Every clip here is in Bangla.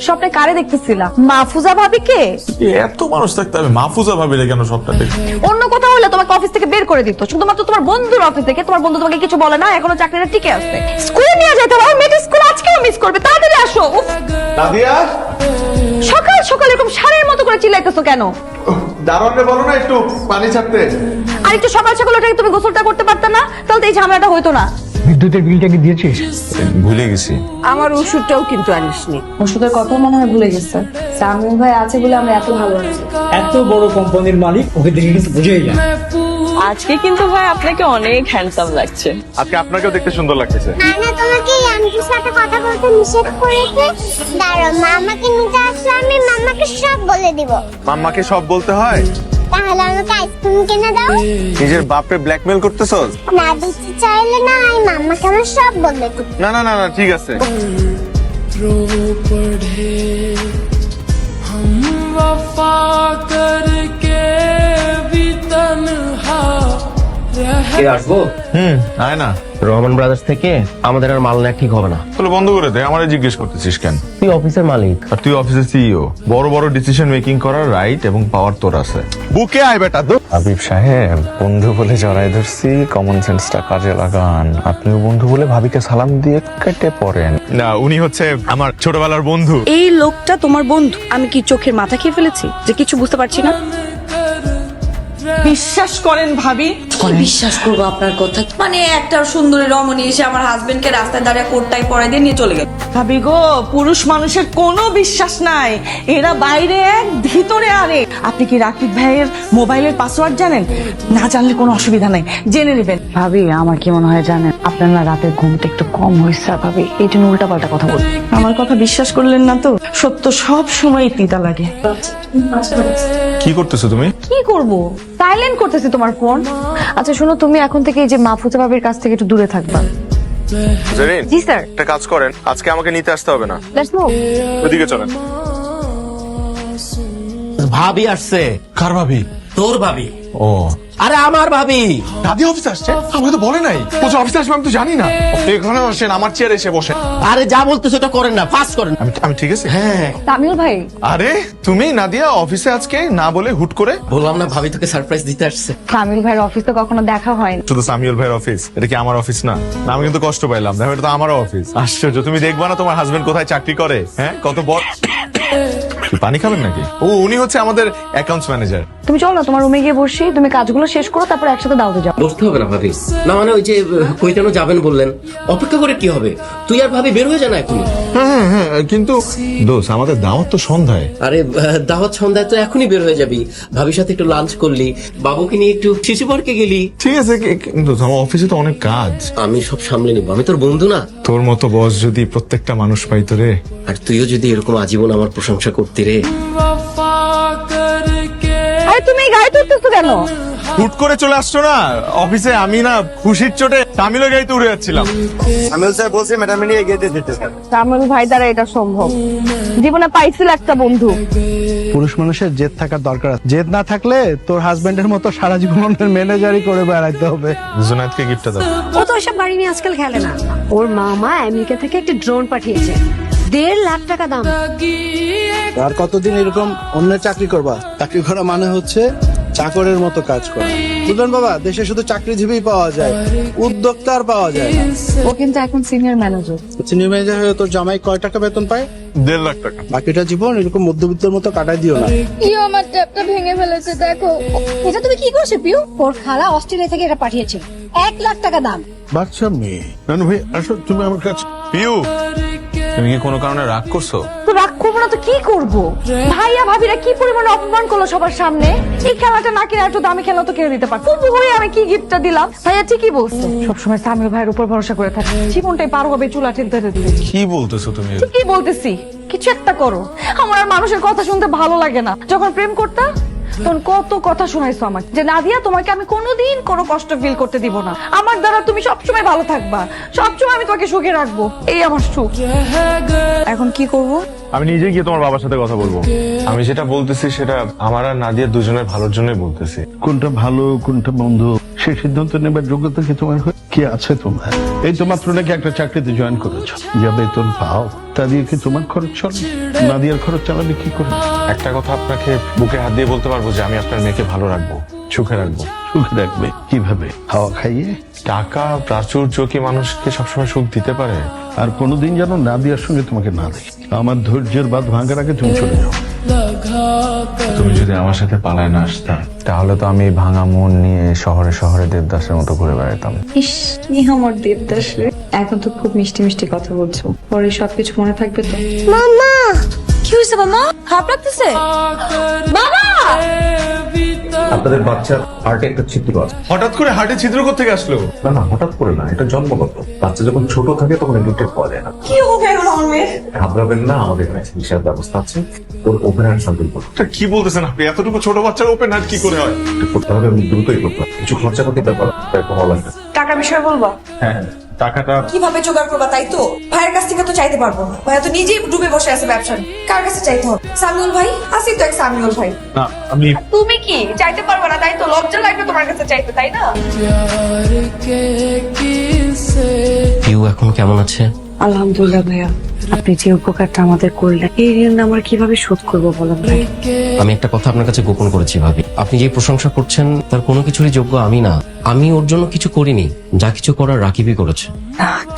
স্বপ্নে কারে দেখতেছিলা? মাহফুজা ভাবিকে? এত মানুষ থাকতে আমি মাহফুজা ভাবিলে কেন সবটা দেখি? অন্য কোথাও হলে তোমাকে অফিস থেকে বের করে দিত, শুধুমাত্র তোমার বন্ধুর অফিস থেকে। তোমার বন্ধু তোমাকে কিছু বলে না, এখনো চাকরিটা টিকে আছে। স্কুলে নিয়ে যেতে হবে, মেয়েটা স্কুল আজকেও মিস করবে। তাড়াতাড়ি আসো। উফ, নাদিয়া, সকাল সকাল এরকম ষাঁড়ের মতো করে চিল্লাইতেছো কেন? দারোয়ানকে বলো না একটু পানি ছাড়তে। আর একটু সকাল সকাল ওঠে তুমি গোসলটা করতে পারতে না? তাহলে তো এই ঝামেলাটা হইতো না। বিদ্যুতের বিলটা কি দিয়েছিস? ভুলে গেছি। আমার ওষুধটাও কিন্তু আনিসনি। ওষুধের কথা মনে হয় ভুলে গেছে। সামিউল ভাই আছে বলে আমরা এত ভালো আছি। এত বড় কোম্পানির মালিক, ওকে দেখে কিন্তু বুঝেই যায়। আজকে কিন্তু ভাই আপনাকে অনেক হ্যান্ডসাম লাগছে। আজকে আপনাকেও দেখতে সুন্দর লাগতেছে। নানা তোমাকে আন্টির সাথে কথা বলতে নিষেধ করেছে। দাঁড়াও, মামাকে নিতে আসলে আমি মামাকে সব বলে দিব। মাম্মাকে সব বলতে হয়? তাহলে আমাকে আইসক্রিম কিনে দাও। নিজের বাপরে ব্ল্যাকমেল করতেছস? না দিতে চাইলে না, আমি মামাকে আমার সব বলে দিব। না না না না, ঠিক আছে। আসবো। আয় না। রহমান ব্রাদার্স থেকে আমাদের আর মাল নেওয়া ঠিক হবে না। তাহলে বন্ধ করে দে, আমারে জিজ্ঞেস করতেছিস কেন? তুই অফিসের মালিক। আর তুই অফিসের সিইও, বড় বড় ডিসিশন মেকিং করার রাইট এবং পাওয়ার তোর আছে। বুকে আয় বেটা। হাবিব সাহেব, বন্ধু বলে জড়াই ধরছি, কমন সেন্সটা কাজে লাগান। আপনিও বন্ধু বলে ভাবিকে সালাম দিয়ে কেটে পড়েন। না, উনি হচ্ছে আমার ছোটবেলার বন্ধু। এই লোকটা তোমার বন্ধু? আমি কি চোখের মাথা খেয়ে ফেলেছি যে কিছু বুঝতে পারছি না? বিশ্বাস করেন ভাবি? বিশ্বাস করবো আপনার কথা? মানে একটা সুন্দরী রমণী এসে আমার হাজবেন্ডকে রাস্তায় দাঁড়িয়ে কোটটাই পরাই দিয়ে নিয়ে চলে গেল। ভাবি গো, পুরুষ মানুষের কোনো বিশ্বাস নাই। এরা বাইরে এক, ভিতরে আরে। আপনি কি রাকিব ভাইয়ের মোবাইলের পাসওয়ার্ড জানেন? না জানলে কোনো অসুবিধা নাই, জেনে নেবেন। ভাবি, আমার কি মনে হয় জানেন, আপনার না রাতের ঘুমটা একটু কম হয়েছে। ভাবি, এই জন্য উল্টা পাল্টা কথা বল। আমার কথা বিশ্বাস করলেন না তো? সত্য সব সময় তিতা লাগে। কি করতেছো তুমি? কি করব? সাইলেন্ট করতেছি তোমার ফোন। আচ্ছা শোনো, তুমি এখন থেকে এই যে মাহফুজা ভাবির কাছ থেকে একটু দূরে থাকবা। জেরিন, জি স্যার। একটা কাজ করেন, আজকে আমাকে নিতে আসতে হবে না। Let's move. ওদিকে চলেন। ভাবি আসছে। কার ভাবি? তোর ভাবি। ও, আরে আমার ভাবি। দাদি অফিসে আসছে? আমাকে তো বলে নাই। ও যে অফিসে আসবে আমি তো জানি না। আপনি এখানে বসেন, আমার চেয়ারে এসে বসেন। আরে যা বলতেছো এটা করেন না, ফাস্ট করেন। আমি ঠিক আছে? হ্যাঁ, সামিউল ভাই, আরে তুমি নাদিয়া অফিসে আজকে না বলে হুট করে? বললাম না ভাবি তোকে সারপ্রাইজ দিতে আসছে। সামিউল ভাইয়ের অফিস তো কখনো দেখা হয়নি। শুধু সামিউল ভাইয়ের অফিস? এটা কি আমার অফিস না? না, আমি কিন্তু কষ্ট পাইলাম। দেখো, এটা তো আমারও অফিস। আশ্চর্য, তুমি দেখবা না তোমার হাজবেন্ড কোথায় চাকরি করে? হ্যাঁ, কত বড়। কি পানি খাবেন নাকি? ও, উনি হচ্ছে আমাদের অ্যাকাউন্টস ম্যানেজার। তুমি চলো না, তোমার রুমে গিয়ে বসি, তুমি কাজগুলো শেষ করো, তারপর একসাথে দাওতে যাও। বসতে হবে না ভাবি। না মানে ওই যে কই যেন যাবেন বললেন, অপেক্ষা করে কি হবে? তুই আর ভাবি বের হয়ে যা না এখনই। হ্যাঁ, কিন্তু দোস্ত, আমাদের দাওয়াত তো সন্ধ্যায়। আরে দাওয়াত সন্ধ্যায় তো এখনই বের হয়ে যাবি। ভাবির সাথে একটু লাঞ্চ করলি, বাবুকে নিয়ে একটু শিশু পার্কে গেলি। ঠিক আছে, কিন্তু আমার অফিসে তো অনেক কাজ। আমি সব সামলে নিবো, আমি তোর বন্ধু না? তোর মতো বস যদি প্রত্যেকটা মানুষ পাইতো রে। আর তুইও যদি এরকম আজীবন আমার প্রশংসা করতি রে। আরে তুমি গায়ে তুলতেছো কেন? হুট করে চলে আসছো না অফিসে? আমি না খুশির চোটে তামিলও গাইতে উড়ে যাচ্ছিলাম। সামিউল স্যার বলছে ম্যাডাম নিয়ে এগিয়ে যেতে। সামিউল ভাই দ্বারা এটা সম্ভব। জীবনে পাইছিল একটা বন্ধু। পুরুষ মানুষের জেদ থাকার দরকার আছে। জেদ না থাকলে তোর হাজবেন্ডের মতো সারা জীবনের ম্যানেজারই করে বেড়াইতে হবে। জুনায়েদকে গিফটটা দাও। ও তো ওইসব গাড়ি নিয়ে আজকাল খেলে না। ওর মামা আমেরিকা থেকে একটা ড্রোন পাঠিয়েছে, 1.5 লাখ টাকা দাম। আর কতদিন এরকম অন্যের চাকরি করবা? চাকরি করা মানে হচ্ছে চাকরের মতো কাজ করা। বুঝলেন বাবা, দেশে শুধু চাকরিজীবী পাওয়া যায়, উদ্যোক্তা আর পাওয়া যায় না। ও কিন্তু এখন সিনিয়র ম্যানেজার। সিনিয়র ম্যানেজার হয়ে তোর জামাই কয় টাকা বেতন পায়? 1.5 লাখ টাকা। বাকিটা জীবন এরকম মধ্যবিত্তের মতো কাটাই দিও না। ইও আমার ট্যাপটা ভেঙে ফেলেছে, দেখো। এটা তুমি কি করছো পিউ? ওর খালা অস্ট্রেলিয়া থেকে এটা পাঠিয়েছে, 1 লাখ টাকা দাম। বাচ্চা মেয়ে। নানু ভাই, আসো তুমি আমার কাছে। পিউ, তুমি কি কোনো কারণে রাগ করছো? তো রাগ করবো না তো কি করবো? ভাইয়া ভাবিরা কি পরিমাণে অপমান করলো সবার সামনে। এই খেলাটা না কিনে একটু দামি খেলা তো কিনে দিতে পারতো। হয়ে আমি কি গিফটটা দিলাম? ভাইয়া ঠিকই বলছে, সবসময় সামিউল ভাইয়ের উপর ভরসা করে থাকে। জীবনটাই পার হবে চুলা ঠেলতে ঠেলতে। কি বলতেছো তুমি? কি বলতেছি? কিছু একটা করো। আমার আর মানুষের কথা শুনতে ভালো লাগে না। যখন প্রেম করতা তখন কত কথা শোনাইছো আমাকে, যে নাদিয়া তোমাকে আমি কোনোদিন কোনো কষ্ট ফিল করতে দিব না, আমার দ্বারা তুমি সবসময় ভালো থাকবা, সবসময় আমি তোমাকে সুখে রাখবো, এই আমার সুখ। এখন কি করব? আমি নিজে গিয়ে তোমার বাবার সাথে কথা বলবো। আমি যেটা বলতেছি সেটা আমার আর নাদিয়া দুজনের ভালোর জন্যই বলতেছি। কোনটা ভালো কোনটা বন্ধু সেই সিদ্ধান্ত নেবার যোগ্যতা কি তোমার কি আছে তোমার? এই তো মাত্র নাকি একটা চাকরিতে জয়েন করেছো, যা বেতন পাও তা দিয়ে কি তোমার খরচ চলে? নাদিয়ার খরচ চালাবে কি করে? একটা কথা আপনাকে বুকে হাত দিয়ে বলতে পারবো যে আমি আপনার মেয়েকে ভালো রাখবো, সুখে রাখবো। সুখে রাখবে কিভাবে? হাওয়া খাইয়ে? টাকা প্রাচুর্য কি মানুষকে সবসময় সুখ দিতে পারে? আর কোনোদিন যেন নাদিয়ার সঙ্গে তোমাকে না দেখি। আমার ধৈর্যের বাঁধ ভাঙার আগে তুমি চলে যাও। তুমি যদি আমার সাথে পালায় না আসতাম তাহলে তো আমি ভাঙা মন নিয়ে শহরে শহরে দেবদাসের মতো ঘুরে বেড়াতাম। ইস কি আমার দেবদাস রে, এখন তো খুব মিষ্টি মিষ্টি কথা বলছো, পরে সবকিছু মনে থাকবে তো। মামা কি হয়েছে মামা, খারাপ লাগতেছে? বাবা আপনাদের বাচ্চার হার্টে একটা ছিদ্র আছে। হঠাৎ করে হার্টে ছিদ্র থেকে আসলো? না না, হঠাৎ করে না, এটা জন্মগত। বাচ্চা যখন ছোট থাকে তখন ডিটেক্ট করা যায় না। কি হবে এখন আমার মেয়ের? ঘাবড়াবেন না, আমাদের এখানে চিকিৎসার ব্যবস্থা আছে। ওর ওপেন হার্ট সার্জারি করতে এটা কি বলতেছেন আপনি? এতটুকু ছোট বাচ্চার ওপেন হার্ট কি করে হয়? করতে হবে, আমি দ্রুতই করতে হবে। কিছু খরচা করতে ব্যাপার ভালো লাগবে। টাকার বিষয় বলবা? হ্যাঁ, টাকাটা কিভাবে জোগাড় করবা তাই তো? ভাইয়ের কাছ থেকে তো চাইতে পারবো না, ভাইয়া তো নিজেই ডুবে বসে আছে ব্যবসা। কার কাছে চাইতে হবে? সামিউল ভাই আসি তো, এক সামিউল ভাই। না, আমি তুমি কি চাইতে পারবে না তাই তো? লজ্জা লাগবে তোমার কাছে চাইতে, তাই না? পিউ এখন কেমন আছে? আলহামদুলিল্লাহ ভাইয়া, আপনি যে উপকারটা আমাদের করলেন এই ঋণ আমরা কিভাবে শোধ করবো বলেন ভাই? আমি একটা কথা আপনার কাছে গোপন করেছি ভাবি। আপনি যে প্রশংসা করছেন তার কোনো কিছুরই যোগ্য আমি না। আমি ওর জন্য কিছু করিনি, যা কিছু করার রাকিবই করেছে।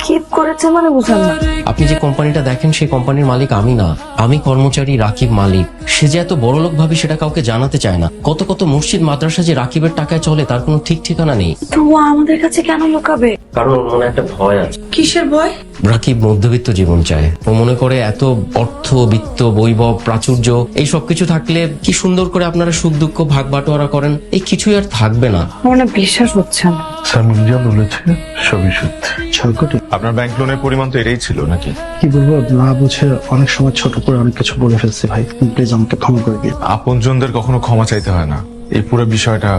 কি করেছে মানে বুঝলাম না। আপনি যে কোম্পানিটা দেখেন সেই কোম্পানির মালিক আমি না, আমি কর্মচারী, রাকিব মালিক। সে যে এত বড় লোক ভাবে সেটা কাউকে জানাতে চায় না। কত কত মসজিদ মাদ্রাসা যে রাকিবের টাকায় চলে তার কোনো ঠিক ঠিকানা নেই। তো ও আমাদের কাছে কেন লুকাবে? কারণ ওর মনে একটা ভয় আছে। কিসের ভয়? রাকিব মধ্যবিত্ত জীবন চায়। ও মনে করে এত অর্থ, বিত্ত, বৈভব, প্রাচুর্য এই সবকিছু থাকলে কি সুন্দর করে আপনারা সুখ দুঃখ ভাগ বাটোয়ারা করেন, এই কিছুই আর থাকবে না। আমার না বিশ্বাস হচ্ছে না। সামিল যা বলেছে সবই সত্যি। 6 কোটি? আপনার ব্যাংক লোনের পরিমাণ তো এটাই ছিল নাকি? কি বলবো, না বুঝে অনেক সময় ছোট করে অনেক কিছু বলে ফেলছি ভাই, প্লিজ আমাকে ক্ষমা করে দিন। আপনজনদের কখনো ক্ষমা চাইতে হয় না। এই পুরো বিষয়টা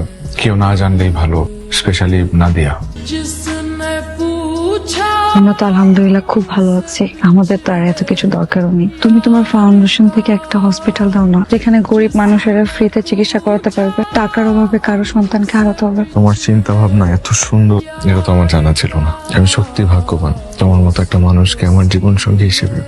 কেউ না জানলেই ভালো, স্পেশালি নাদিয়া। আমরা তো আলহামদুলিল্লাহ খুব ভালো আছি, আমাদের তো আর এত কিছু দরকারও নেই। তুমি তোমার ফাউন্ডেশন থেকে একটা হসপিটাল দাও না, যেখানে গরিব মানুষেরা ফ্রিতে চিকিৎসা করাতে পারবে, টাকার অভাবে কারো সন্তানকে হারাতে হবে। তোমার চিন্তা ভাবনা এত সুন্দর, এটা তো আমার জানা ছিল না। আমি সত্যি ভাগ্যবান তোমার মতো একটা মানুষকে আমার জীবন সঙ্গী হিসেবে